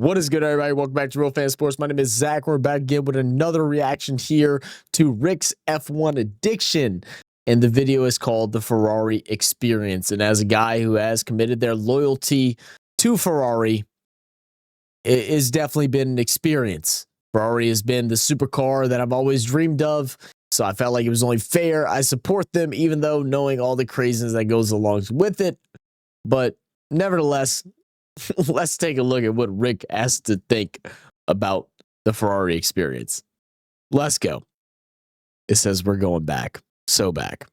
What is good, everybody? Welcome back to Real Fan Sports. My name is Zach. We're back again with another reaction here to Rick's F1 addiction. And the video is called The Ferrari Experience. And as a guy who has committed their loyalty to Ferrari, it has definitely been an experience. Ferrari has been the supercar that I've always dreamed of. So I felt like it was only fair. I support them, even though knowing all the craziness that goes along with it. But nevertheless, let's take a look at what Rick has to think about the Ferrari experience. Let's go. It says we're going back. So back.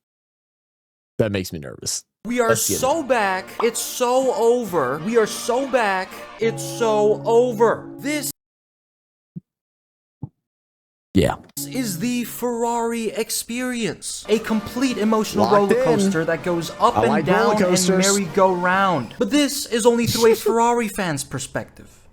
That makes me nervous. We are so back. It's so over. We are so back. It's so over. This is the Ferrari experience. A complete emotional roller coaster that goes up and down and merry-go-round. But this is only through a Ferrari fan's perspective.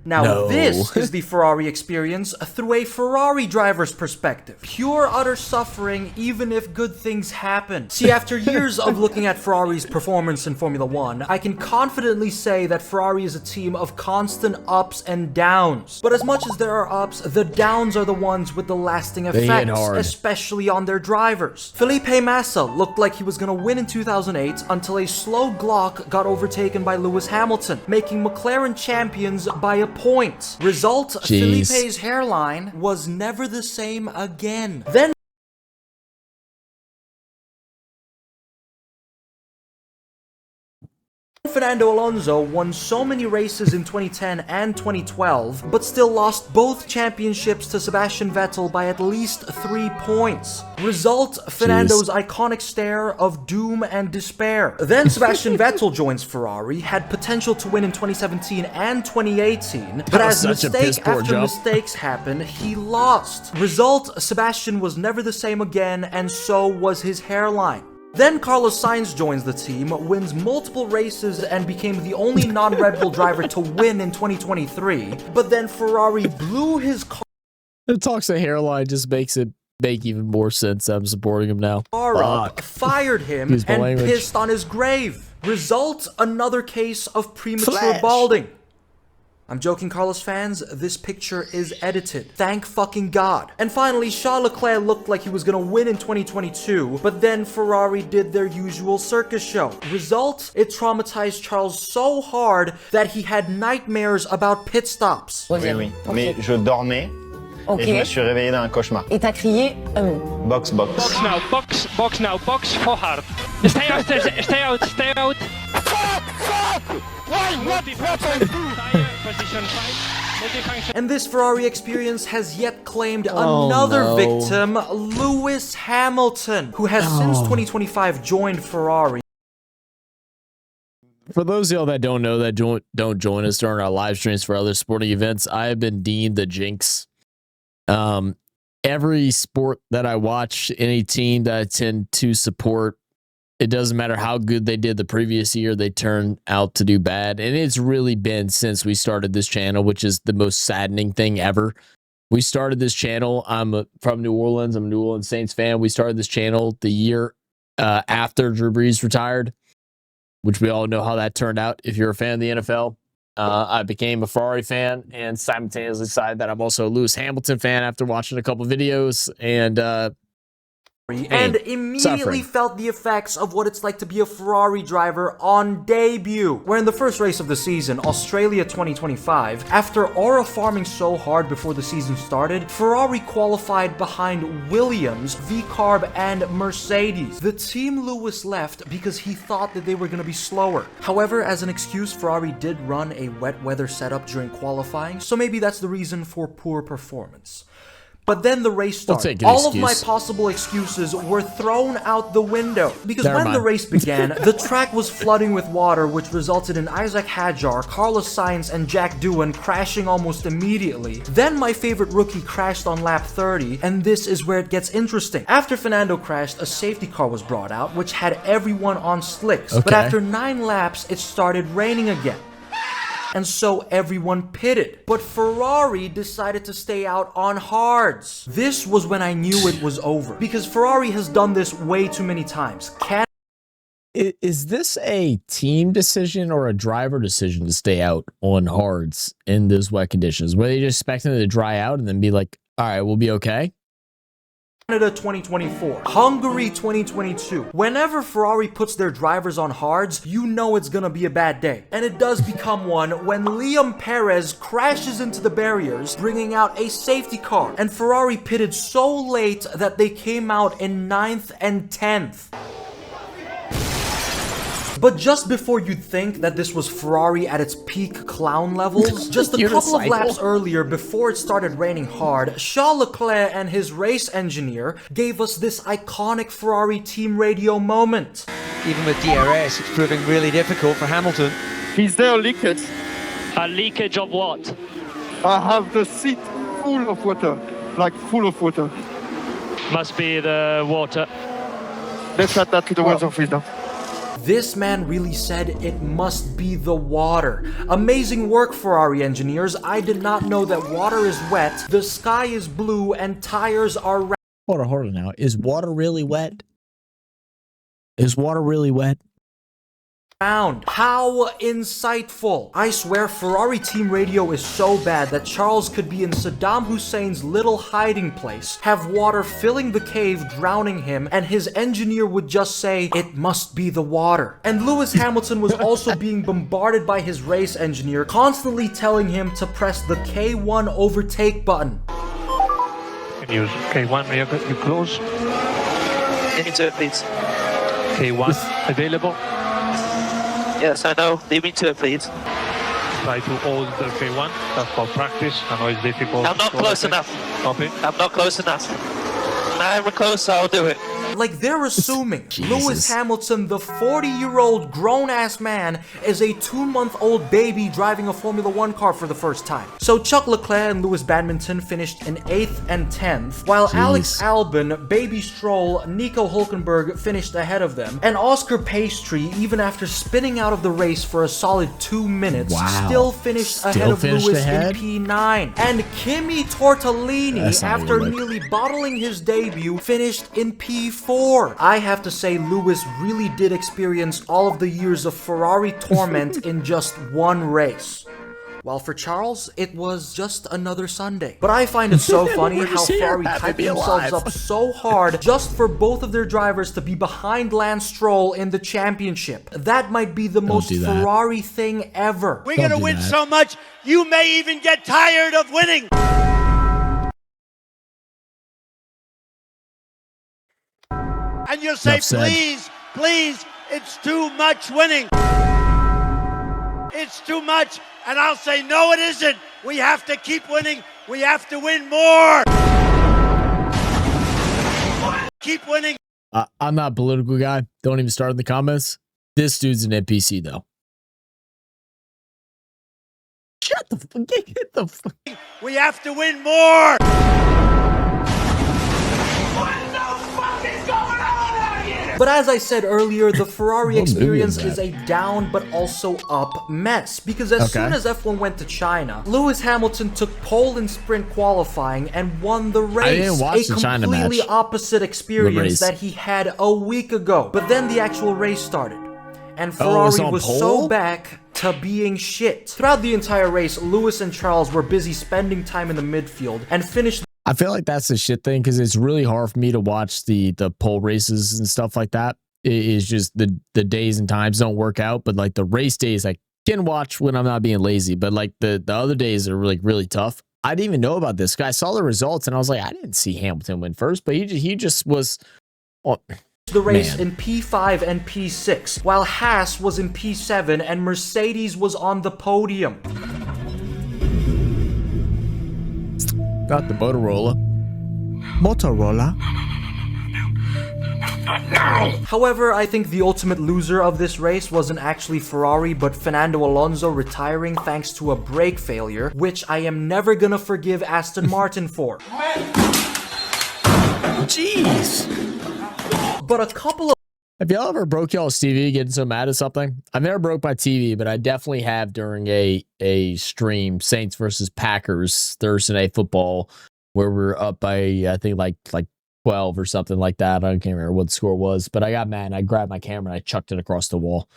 Now this is the Ferrari experience through a Ferrari driver's perspective. Pure utter suffering even if good things happen. See, after years of looking at Ferrari's performance in Formula 1, I can confidently say that Ferrari is a team of constant ups and downs. But as much as there are ups, the downs are the ones with the lasting effects, especially on their drivers. Felipe Massa looked like he was gonna win in 2008 until a slow Glock got overtaken by Lewis Hamilton, making McLaren champions by a point. Result, Felipe's hairline was never the same again. Then Fernando Alonso won so many races in 2010 and 2012, but still lost both championships to Sebastian Vettel by at least 3 points. Result, Fernando's iconic stare of doom and despair. Then Sebastian Vettel joins Ferrari, had potential to win in 2017 and 2018, but as mistake after mistakes happened, he lost. Result, Sebastian was never the same again, and so was his hairline. Then Carlos Sainz joins the team, wins multiple races, and became the only non-Red Bull driver to win in 2023. But then Ferrari blew his car. The talks of hairline just makes it make even more sense. I'm supporting him now. Fired him and pissed on his grave. Result, another case of premature balding. I'm joking, Carlos fans, this picture is edited. Thank fucking God. And finally, Charles Leclerc looked like he was gonna win in 2022, but then Ferrari did their usual circus show. Result, it traumatized Charles so hard that he had nightmares about pit stops. Oui, mais je dormais et je me suis réveillé dans un cauchemar. Et t'as crié Box, box. Box now, box, box now, box for hard. Stay out, stay out, stay out. And this Ferrari experience has yet claimed another victim, Lewis Hamilton, who has since 2025 joined Ferrari. For those of y'all that don't know, that don't join us during our live streams for other sporting events, I have been deemed the jinx. Every sport that I watch, any team that I tend to support, it doesn't matter how good they did the previous year, they turn out to do bad. And it's really been since we started this channel, which is the most saddening thing ever. We started this channel. I'm from New Orleans. I'm a New Orleans Saints fan. We started this channel the year after Drew Brees retired, which we all know how that turned out. If you're a fan of the NFL, I became a Ferrari fan and simultaneously decided that I'm also a Lewis Hamilton fan after watching a couple videos and immediately felt the effects of what it's like to be a Ferrari driver on debut. Where in the first race of the season, Australia 2025, after aura farming so hard before the season started, Ferrari qualified behind Williams, V-Carb, and Mercedes. The team Lewis left because he thought that they were going to be slower. However, as an excuse, Ferrari did run a wet weather setup during qualifying, so maybe that's the reason for poor performance. But then the race started. All of my possible excuses were thrown out the window. Because when the race began, the track was flooding with water, which resulted in Isaac Hadjar, Carlos Sainz, and Jack Doohan crashing almost immediately. Then my favorite rookie crashed on lap 30, and this is where it gets interesting. After Fernando crashed, a safety car was brought out, which had everyone on slicks. But after 9 laps, it started raining again. and so everyone pitted. But Ferrari decided to stay out on hards. This was when I knew it was over, because Ferrari has done this way too many times. Is this a team decision or a driver decision to stay out on hards in those wet conditions? Were they just expecting it to dry out and then be like, all right, we'll be okay? Canada 2024, Hungary 2022. Whenever Ferrari puts their drivers on hards, you know it's gonna be a bad day. And it does become one when Liam Perez crashes into the barriers, bringing out a safety car. And Ferrari pitted so late that they came out in 9th and 10th. But just before you'd think that this was Ferrari at its peak clown levels, just a couple of laps earlier before it started raining hard, Charles Leclerc and his race engineer gave us this iconic Ferrari team radio moment. Even with DRS, it's proving really difficult for Hamilton. Is there a leakage? A leakage of what? I have the seat full of water, like full of water. Must be the water. Let's add that to the weather filter. This man really said it must be the water. Amazing work, Ferrari engineers. I did not know that water is wet, the sky is blue, and tires are red. Hold on now. Is water really wet? Is water really wet? How insightful. I swear Ferrari team radio is so bad that Charles could be in Saddam Hussein's little hiding place, have water filling the cave drowning him, and his engineer would just say, it must be the water. And Lewis Hamilton was also being bombarded by his race engineer, constantly telling him to press the K1 overtake button. Can you use K1 when you close? Into it, please. K1 available. Yes, I know. Leave me to it, please. Try to hold the K1. That's for practice. I know it's difficult. I'm not close enough. Copy. I'm not close enough. Now we're close, I'll do it. Like they're assuming Lewis Hamilton, the 40-year-old grown-ass man, is a 2-month-old baby driving a Formula 1 car for the first time. So Chuck Leclerc and Lewis Badminton finished in 8th and 10th, while Alex Albon, Baby Stroll, Nico Hulkenberg finished ahead of them, and Oscar Piastri, even after spinning out of the race for a solid 2 minutes, still finished ahead of Lewis in P9. And Kimi Tortellini, after nearly bottling his debut, finished in P4. I have to say, Lewis really did experience all of the years of Ferrari torment in just one race. While for Charles, it was just another Sunday. But I find it so funny how Ferrari hyped themselves up so hard just for both of their drivers to be behind Lance Stroll in the championship. That might be the most Ferrari thing ever. We're gonna win so much, you may even get tired of winning. And you'll say, please, please, it's too much winning. It's too much. And I'll say, no, it isn't. We have to keep winning. We have to win more. Keep winning. I'm not a political guy. Don't even start in the comments. This dude's an NPC, though. Shut the fuck. Get the fuck. We have to win more. But as I said earlier, the Ferrari experience is a down but also up mess. Because as soon as F1 went to China, Lewis Hamilton took pole in sprint qualifying and won the race. I didn't watch the China match. A completely opposite experience that he had a week ago. But then the actual race started. And Ferrari was so back to being shit. Throughout the entire race, Lewis and Charles were busy spending time in the midfield and finished. I feel like that's the shit thing because it's really hard for me to watch the pole races and stuff like that. It is just the days and times don't work out, but like the race days I can watch when I'm not being lazy, but like the other days are really tough. I didn't even know about this guy. I saw the results and I was like, I didn't see Hamilton win first, but he just was the race in P5 and P6, while Haas was in P7 and Mercedes was on the podium. Got the Motorola. However, I think the ultimate loser of this race wasn't actually Ferrari, but Fernando Alonso retiring thanks to a brake failure, which I am never gonna forgive Aston Martin for. Jeez. But a couple of... Have y'all ever broke y'all's TV getting so mad at something? I've never broke my TV, but I definitely have during a stream, Saints versus Packers Thursday Night Football, where we're up by, I think, like 12 or something like that. I can't remember what the score was, but I got mad and I grabbed my camera and I chucked it across the wall.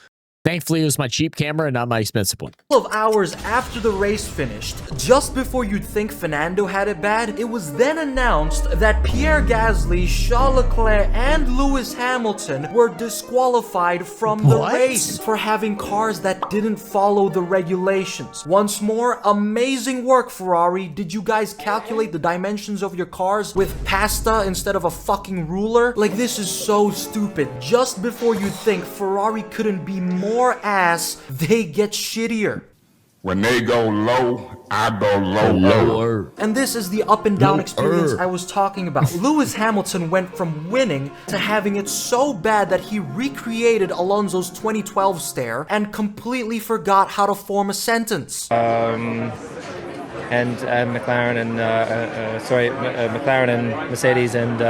Thankfully, it was my cheap camera and not my expensive one. A couple of hours after the race finished, just before you'd think Fernando had it bad, it was then announced that Pierre Gasly, Charles Leclerc, and Lewis Hamilton were disqualified from the race for having cars that didn't follow the regulations. Once more, amazing work, Ferrari. Did you guys calculate the dimensions of your cars with pasta instead of a fucking ruler? Like, this is so stupid. Just before you'd think Ferrari couldn't be more ass, they get shittier. When they go low, I go lower. And this is the up and down experience I was talking about. Lewis Hamilton went from winning to having it so bad that he recreated Alonso's 2012 stare and completely forgot how to form a sentence. And McLaren and McLaren and Mercedes and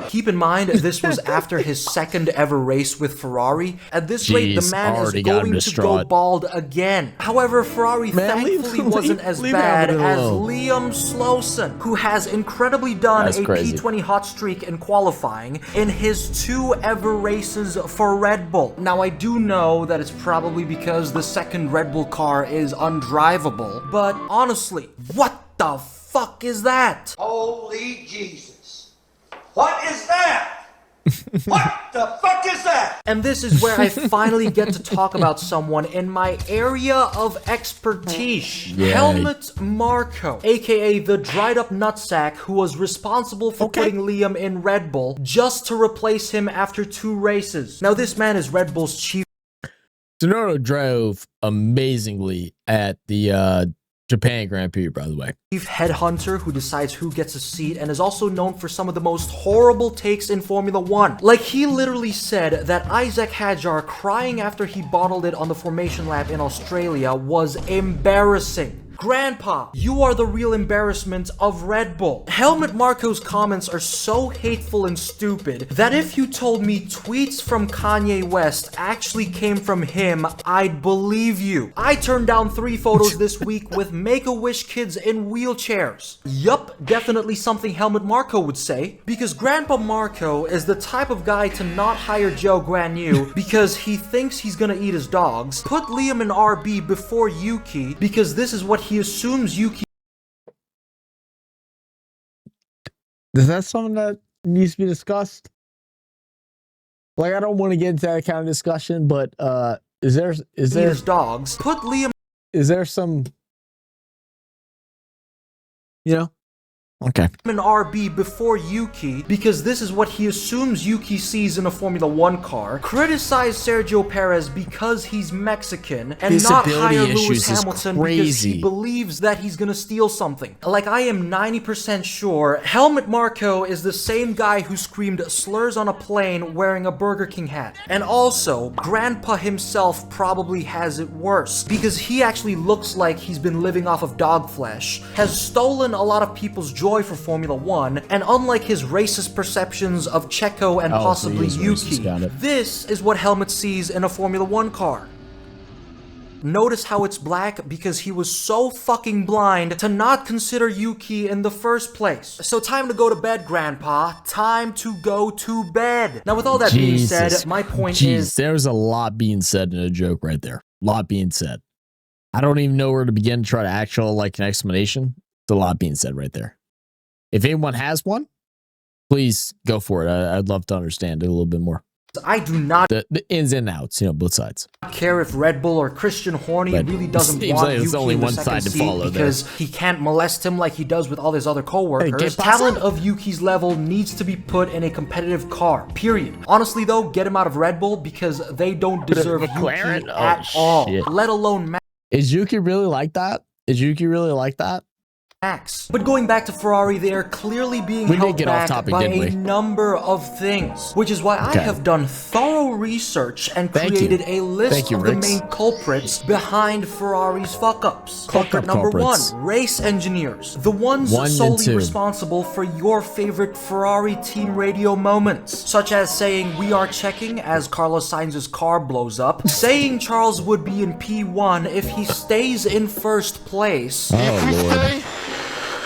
Keep in mind, this was after his second ever race with Ferrari. At this rate, the man is going to go bald again. However, Ferrari thankfully wasn't as bad as Liam Slowson, who has incredibly done a P20 hot streak in qualifying in his 2 ever races for Red Bull. Now, I do know that it's probably because the second Red Bull car is undrivable, but honestly, what the fuck is that? Holy Jesus. What is that? What the fuck is that? And this is where I finally get to talk about someone in my area of expertise. Helmut Marko, aka the dried up nutsack who was responsible for putting Liam in Red Bull just to replace him after 2 races. Now this man is Red Bull's chief. Tsunoda drove amazingly at the Japan Grand Prix, by the way. Chief headhunter who decides who gets a seat and is also known for some of the most horrible takes in Formula 1. Like, he literally said that Isaac Hadjar crying after he bottled it on the formation lap in Australia was embarrassing. Grandpa, you are the real embarrassment of Red Bull. Helmut Marko's comments are so hateful and stupid that if you told me tweets from Kanye West actually came from him, I'd believe you. I turned down 3 photos this week with Make-A-Wish kids in wheelchairs. Yup, definitely something Helmut Marko would say, because Grandpa Marko is the type of guy to not hire Joe Granu because he thinks he's gonna eat his dogs, put Liam in RB before Yuki because this is what he assumes Yuki. Is that something that needs to be discussed? Like, I don't want to get into that kind of discussion, but is there dogs? Put Liam. Is there some, you know? Okay. In RB before Yuki because this is what he assumes Yuki sees in a Formula 1 car. Criticize Sergio Perez because he's Mexican and not hire Lewis Hamilton because he believes that he's gonna steal something. Like, I am 90% sure Helmut Marko is the same guy who screamed slurs on a plane wearing a Burger King hat. And also, Grandpa himself probably has it worse because he actually looks like he's been living off of dog flesh, has stolen a lot of people's joy for Formula 1, and unlike his racist perceptions of Checo and possibly Yuki, this is what Helmut sees in a Formula 1 car. Notice how it's black because he was so fucking blind to not consider Yuki in the first place. So time to go to bed, Grandpa. Time to go to bed. Now with all that being said, my point is... There's a lot being said in a joke right there. A lot being said. I don't even know where to begin to try to actual like an explanation. There's a lot being said right there. If anyone has one, please go for it. I'd love to understand it a little bit more. I do not the ins and outs, you know, both sides. Care if Red Bull or Christian Horny really doesn't want like Yuki only in the one second side to seat follow because he can't molest him like he does with all his other co-workers. Talent of Yuki's level needs to be put in a competitive car, period. Honestly though, get him out of Red Bull because they don't deserve Yuki at all, let alone Is Yuki really like that? Is Yuki really like that? Max. But going back to Ferrari, they are clearly being held back by a number of things, which is why I have done thorough research and created a list of the main culprits behind Ferrari's fuck-ups. Culprit number 1, race engineers, the ones solely responsible for your favorite Ferrari team radio moments, such as saying "we are checking" as Carlos Sainz's car blows up, saying Charles would be in P1 if he stays in first place. Oh, Lord.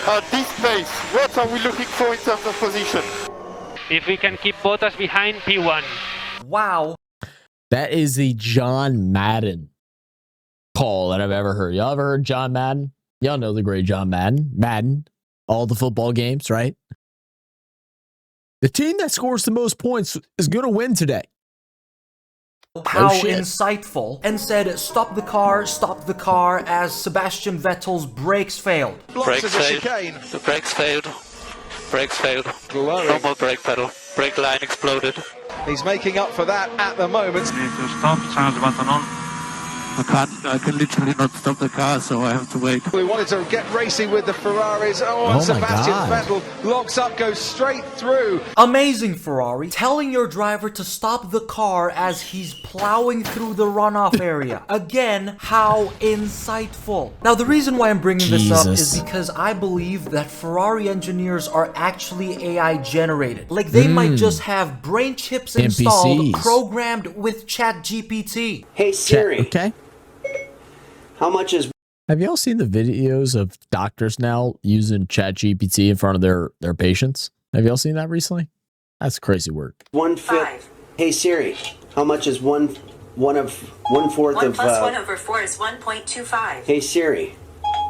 At this pace, what are we looking for in terms of position? If we can keep Bottas behind P1. Wow. That is the John Madden call that I've ever heard. Y'all ever heard John Madden? Y'all know the great John Madden. Madden, all the football games, right? The team that scores the most points is going to win today. How insightful. And said, stop the car, as Sebastian Vettel's brakes failed. Brakes failed. The brakes failed. Brakes failed. No more brake pedal. Brake line exploded. He's making up for that at the moment. I can literally not stop the car, so I have to wait. We wanted to get racing with the Ferraris. And Sebastian Vettel locks up, goes straight through. Amazing, Ferrari. Telling your driver to stop the car as he's plowing through the runoff area. Again, how insightful. Now, the reason why I'm bringing this up is because I believe that Ferrari engineers are actually AI generated. Like, they might just have brain chips installed, programmed with ChatGPT. Hey, Siri. Okay. How much is... Have y'all seen the videos of doctors now using ChatGPT in front of their patients? Have y'all seen that recently? That's crazy work. 1/5. Hey Siri, how much is one fourth of... 1 plus 1 over 4 is 1.25. Hey Siri.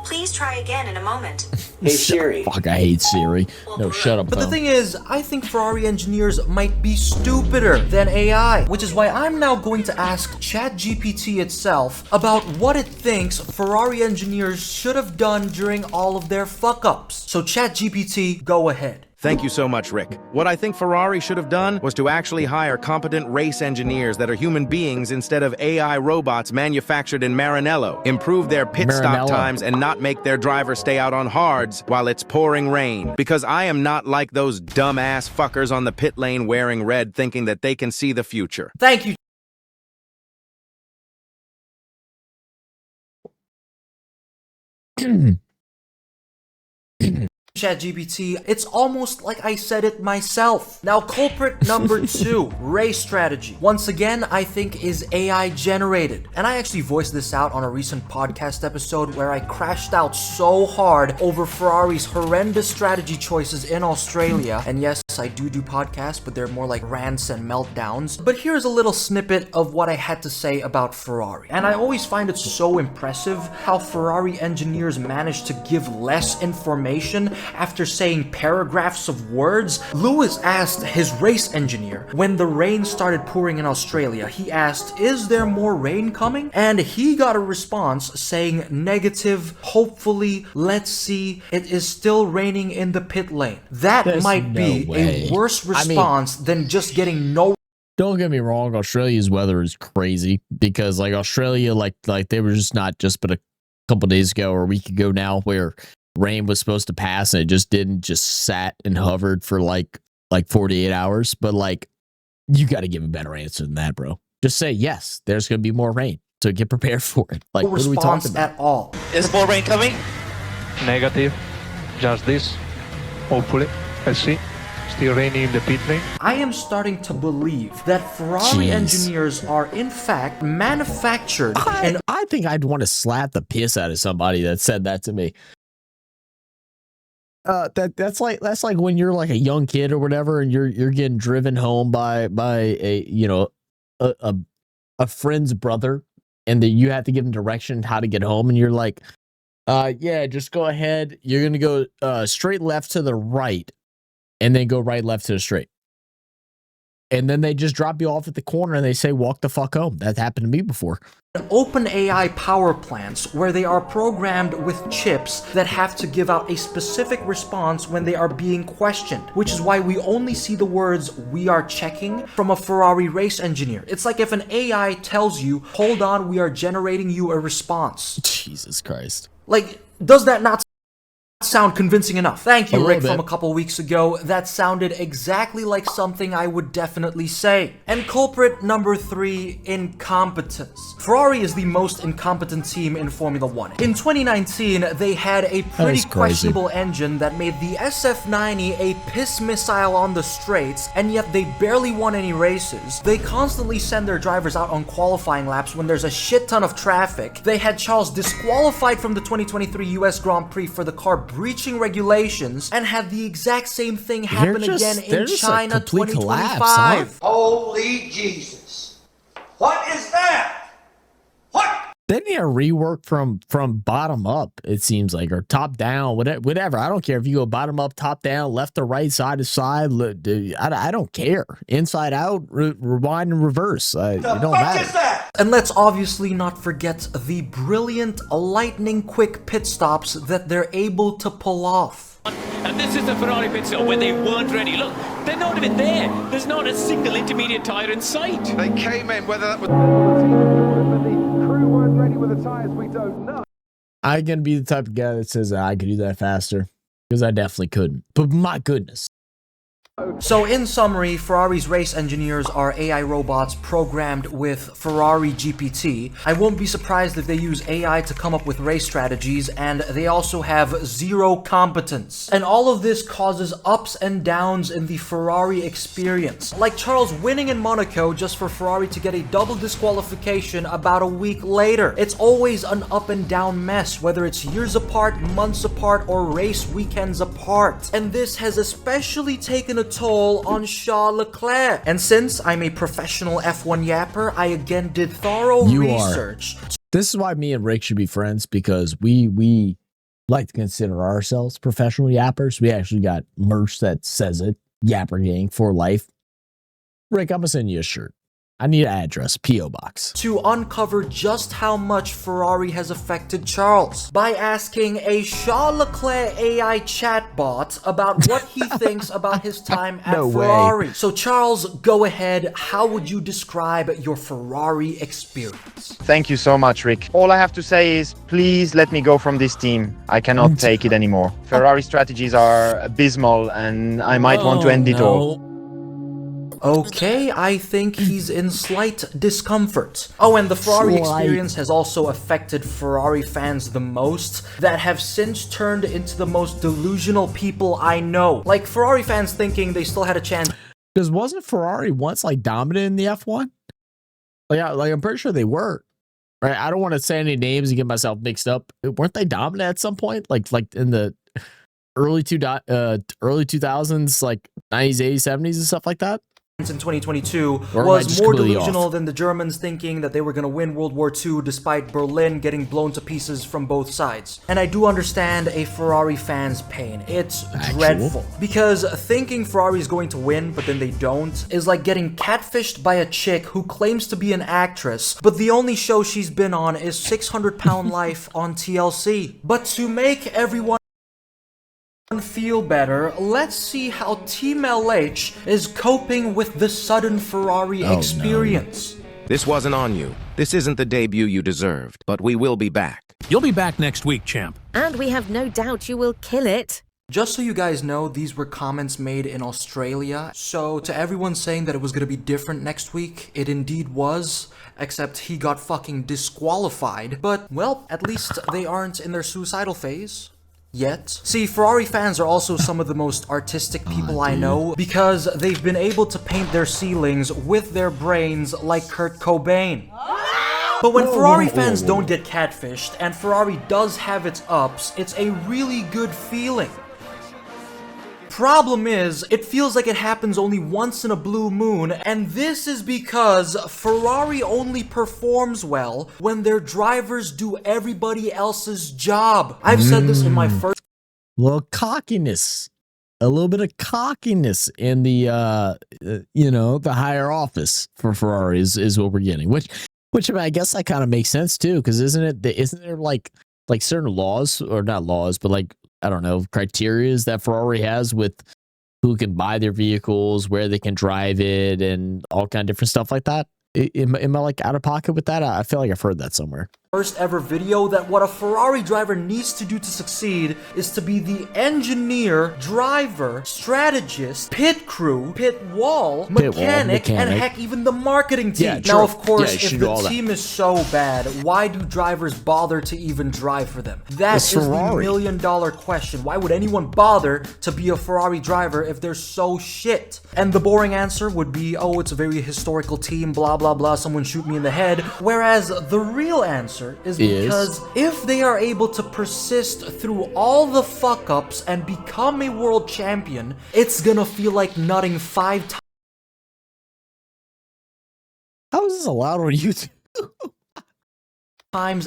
Please try again in a moment. Hey Siri. Fuck, I hate Siri. No, shut up. But the thing is, I think Ferrari engineers might be stupider than AI, which is why I'm now going to ask ChatGPT itself about what it thinks Ferrari engineers should have done during all of their fuck-ups. So ChatGPT, go ahead. Thank you so much, Rick. What I think Ferrari should have done was to actually hire competent race engineers that are human beings instead of AI robots manufactured in Maranello, improve their pit stop times, and not make their drivers stay out on hards while it's pouring rain. Because I am not like those dumbass fuckers on the pit lane wearing red thinking that they can see the future. Thank you. ChatGPT, it's almost like I said it myself. Now, culprit number 2, race strategy. Once again, I think is AI generated. And I actually voiced this out on a recent podcast episode where I crashed out so hard over Ferrari's horrendous strategy choices in Australia. And yes, I do podcasts, but they're more like rants and meltdowns. But here's a little snippet of what I had to say about Ferrari. And I always find it so impressive how Ferrari engineers manage to give less information after saying paragraphs of words. Lewis asked his race engineer when the rain started pouring in Australia. He asked, is there more rain coming? And he got a response saying negative, hopefully, let's see, it is still raining in the pit lane. That might be a worse response than just getting no. Don't get me wrong, Australia's weather is crazy because like Australia, like they were just not just but a couple days ago or a week ago now where rain was supposed to pass and it just didn't, just sat and hovered for like 48 hours. But like, you got to give a better answer than that, bro. Just say, yes, there's going to be more rain. So get prepared for it. Like, what are we talking about? At all. Is more rain coming? Negative. Just this. Hopefully. Let's see. Still raining in the pit lane. I am starting to believe that Ferrari engineers are in fact manufactured. And I think I'd want to slap the piss out of somebody that said that to me. That's like when you're like a young kid or whatever, and you're getting driven home by a a friend's brother, and that you have to give him direction how to get home, and you're like, yeah, just go ahead. You're gonna go straight left to the right, and then go right left to the straight. And then they just drop you off at the corner and they say, walk the fuck home. That happened to me before. Open AI power plants where they are programmed with chips that have to give out a specific response when they are being questioned, which is why we only see the words "we are checking" from a Ferrari race engineer. It's like if an AI tells you, hold on, we are generating you a response. Jesus Christ. Like, does that not sound convincing enough? Thank you, Rick, from a couple weeks ago. That sounded exactly like something I would definitely say. And culprit number 3, incompetence. Ferrari is the most incompetent team in Formula 1. In 2019, they had a pretty questionable engine that made the SF90 a piss missile on the straights, and yet they barely won any races. They constantly send their drivers out on qualifying laps when there's a shit ton of traffic. They had Charles disqualified from the 2023 US Grand Prix for the car breaching regulations and had the exact same thing happen again in China 2025. Collapse, huh? Holy Jesus. What is that? What? They need a rework from bottom up, it seems like, or top down, whatever. I don't care if you go bottom up, top down, left to right, side to side. I don't care. Inside out, rewind and reverse. It don't matter. And let's obviously not forget the brilliant, lightning quick pit stops that they're able to pull off. And this is the Ferrari pit stop when they weren't ready. Look, they're not even there. There's not a single intermediate tyre in sight. They came in, whether that was the crew weren't ready with the tyres, we don't know. I'm going to be the type of guy that says I could do that faster, because I definitely couldn't. But my goodness. So in summary, Ferrari's race engineers are AI robots programmed with Ferrari GPT. I won't be surprised if they use AI to come up with race strategies, and they also have zero competence. And all of this causes ups and downs in the Ferrari experience. Like Charles winning in Monaco just for Ferrari to get a double disqualification about a week later. It's always an up and down mess, whether it's years apart, months apart, or race weekends apart. And this has especially taken a toll on Charles Leclerc. And since I'm a professional F1 yapper, I again did thorough research. This is why me and Rick should be friends, because we like to consider ourselves professional yappers. We actually got merch that says it. Yapper Gang for life. Rick, I'm gonna send you a shirt. I need an address, P.O. Box. To uncover just how much Ferrari has affected Charles by asking a Charles Leclerc AI chatbot about what he thinks about his time at Ferrari. So Charles, go ahead. How would you describe your Ferrari experience? Thank you so much, Rick. All I have to say is, please let me go from this team. I cannot take it anymore. Ferrari strategies are abysmal, and I might want to end it all. Okay, I think he's in slight discomfort. Oh, and the Ferrari experience has also affected Ferrari fans the most, that have since turned into the most delusional people I know. Like, Ferrari fans thinking they still had a chance. Because wasn't Ferrari once, like, dominant in the F1? Like I'm pretty sure they were. Right? I don't want to say any names and get myself mixed up. Weren't they dominant at some point? Like in the early 2000s, like 90s, 80s, 70s and stuff like that? In 2022 was more delusional than the Germans thinking that they were going to win World War II despite Berlin getting blown to pieces from both sides. And I do understand a Ferrari fan's pain. It's dreadful. Because thinking Ferrari is going to win but then they don't is like getting catfished by a chick who claims to be an actress, but the only show she's been on is 600 Pound Life on TLC. But to make everyone feel better, let's see how Team LH is coping with the sudden Ferrari experience. This wasn't on you. This isn't the debut you deserved, but we will be back. You'll be back next week, champ. And we have no doubt you will kill it. Just so you guys know, these were comments made in Australia. So to everyone saying that it was going to be different next week, it indeed was, except he got fucking disqualified. But, well, at least they aren't in their suicidal phase. Yet. See, Ferrari fans are also some of the most artistic people I know, because they've been able to paint their ceilings with their brains like Kurt Cobain. But when Ferrari fans don't get catfished, and Ferrari does have its ups, it's a really good feeling. Problem is, it feels like it happens only once in a blue moon, and this is because Ferrari only performs well when their drivers do everybody else's job. I've said this in my first... Little cockiness. A little bit of cockiness in the, you know, the higher office for Ferrari is what we're getting. Which I mean, I guess that kind of makes sense too, because isn't there like certain laws, or not laws, but like, I don't know, criterias that Ferrari has with who can buy their vehicles, where they can drive it, and all kind of different stuff like that? Am I like out of pocket with that? I feel like I've heard that somewhere. First ever video that what a Ferrari driver needs to do to succeed is to be the engineer, driver, strategist, pit crew, pit wall, mechanic, and heck, even the marketing team. Yeah, now, of course, if the team is so bad, why do drivers bother to even drive for them? That is the million-dollar question. Why would anyone bother to be a Ferrari driver if they're so shit? And the boring answer would be, oh, it's a very historical team, blah, blah, blah, someone shoot me in the head. Whereas the real answer answer is because if they are able to persist through all the fuck-ups and become a world champion, it's gonna feel like nutting 5 times. How is this allowed on YouTube?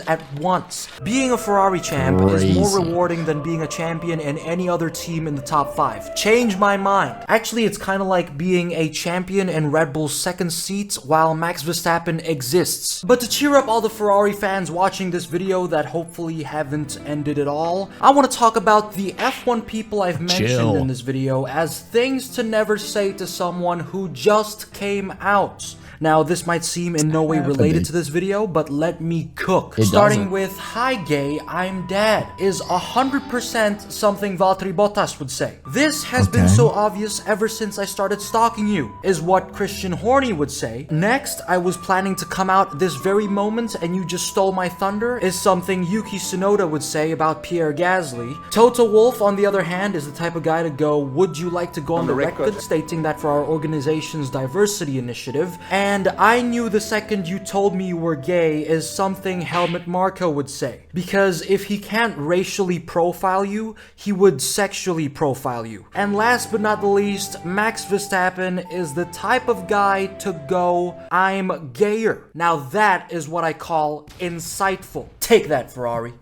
At once. Being a Ferrari champ is more rewarding than being a champion in any other team in the top 5. Change my mind. Actually, it's kind of like being a champion in Red Bull's second seat while Max Verstappen exists. But to cheer up all the Ferrari fans watching this video that hopefully haven't ended at all, I want to talk about the F1 people I've mentioned in this video as things to never say to someone who just came out. Now, this might seem in no way related to this video, but let me cook. Starting with, "Hi gay, I'm dead," is 100% something Valtteri Bottas would say. "This has been so obvious ever since I started stalking you," is what Christian Horny would say. "Next, I was planning to come out this very moment and you just stole my thunder," is something Yuki Tsunoda would say about Pierre Gasly. Toto Wolff, on the other hand, is the type of guy to go, "Would you like to go on the record stating that for our organization's diversity initiative?" And "I knew the second you told me you were gay," is something Helmut Marko would say. Because if he can't racially profile you, he would sexually profile you. And last but not the least, Max Verstappen is the type of guy to go, "I'm gayer." Now that is what I call insightful. Take that, Ferrari.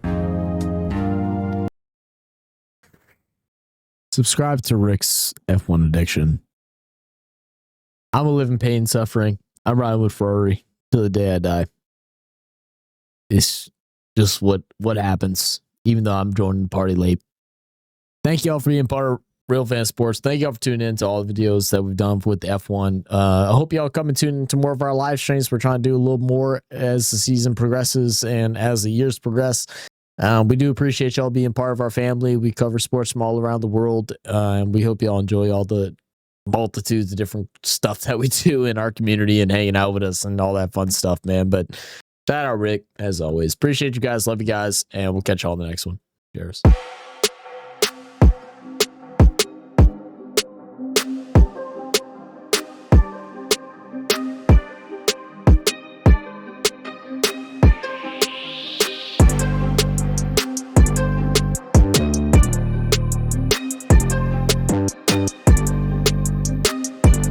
Subscribe to Rick's F1 addiction. I'm a living pain and suffering. I'm riding with Ferrari till the day I die. It's just what happens, even though I'm joining the party late. Thank y'all for being part of Real Fan Sports. Thank y'all for tuning in to all the videos that we've done with F1. I hope y'all come and tune into more of our live streams. We're trying to do a little more as the season progresses and as the years progress. We do appreciate y'all being part of our family. We cover sports from all around the world, and we hope y'all enjoy all the multitudes of different stuff that we do in our community and hanging out with us and all that fun stuff, man. But shout out Rick, as always. Appreciate you guys. Love you guys. And we'll catch y'all on the next one. Cheers.